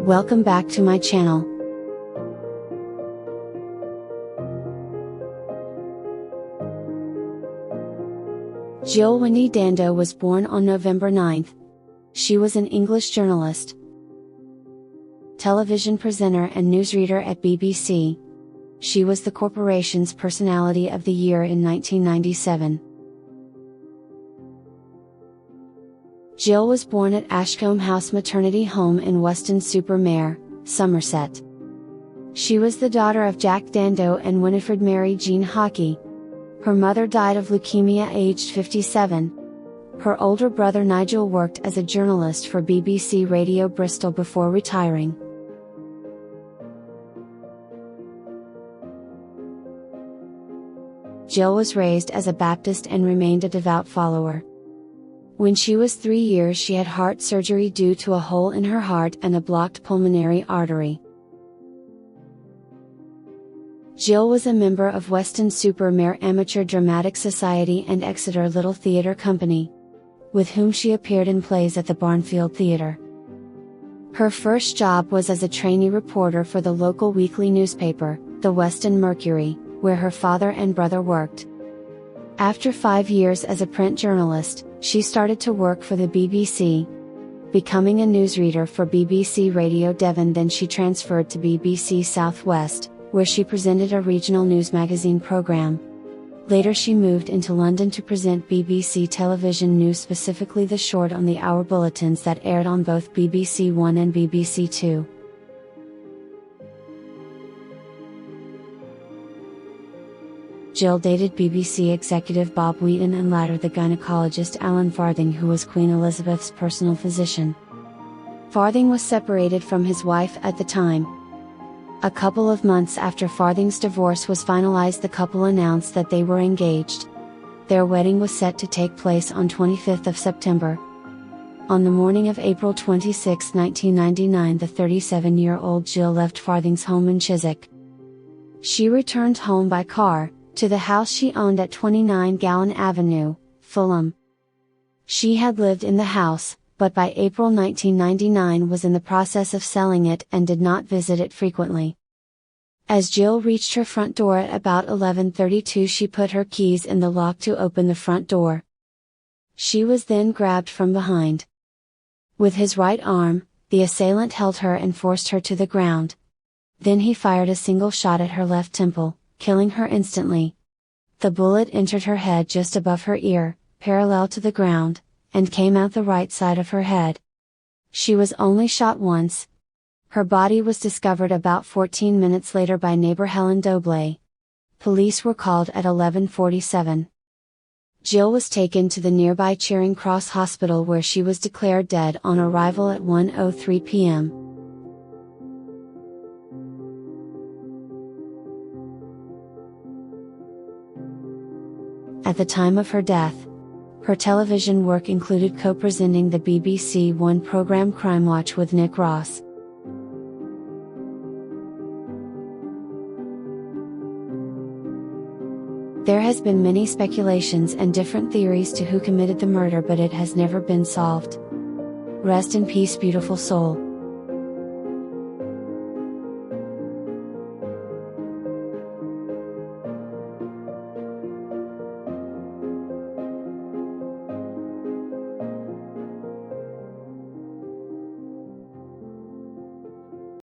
Welcome back to my channel. Jill Dando was born on November 9th. She was an English journalist, television presenter and newsreader at BBC. She was the corporation's Personality of the Year in 1997. Jill was born at Ashcombe House Maternity Home in Weston-super-Mare, Somerset. She was the daughter of Jack Dando and Winifred Mary Jean Hockey. Her mother died of leukemia aged 57. Her older brother Nigel worked as a journalist for BBC Radio Bristol before retiring. Jill was raised as a Baptist and remained a devout follower. When she was 3 years, she had heart surgery due to a hole in her heart and a blocked pulmonary artery. Jill was a member of Weston-super-Mare Amateur Dramatic Society and Exeter Little Theatre Company, with whom she appeared in plays at the Barnfield Theatre. Her first job was as a trainee reporter for the local weekly newspaper, the Weston Mercury, where her father and brother worked. After 5 years as a print journalist, she started to work for the BBC, becoming a newsreader for BBC Radio Devon. Then she transferred to BBC South West, where she presented a regional news magazine programme. Later she moved into London to present BBC television news, specifically the short on the hour bulletins that aired on both BBC One and BBC Two. Jill dated BBC executive Bob Wheaton and later the gynecologist Alan Farthing, who was Queen Elizabeth's personal physician. Farthing was separated from his wife at the time. A couple of months after Farthing's divorce was finalized, the couple announced that they were engaged. Their wedding was set to take place on 25th of September. On the morning of April 26, 1999, the 37-year-old Jill left Farthing's home in Chiswick. She returned home by car, to the house she owned at 29 Gowan Avenue, Fulham. She had lived in the house, but by April 1999 was in the process of selling it and did not visit it frequently. As Jill reached her front door at about 11:32, she put her keys in the lock to open the front door. She was then grabbed from behind. With his right arm, the assailant held her and forced her to the ground. Then he fired a single shot at her left temple, killing her instantly. The bullet entered her head just above her ear, parallel to the ground, and came out the right side of her head. She was only shot once. Her body was discovered about 14 minutes later by neighbor Helen Dobley. Police were called at 11:47. Jill was taken to the nearby Charing Cross Hospital, where she was declared dead on arrival at 1:03 p.m. At the time of her death, her television work included co-presenting the BBC One programme Crime Watch with Nick Ross. There has been many speculations and different theories to who committed the murder, but it has never been solved. Rest in peace, beautiful soul.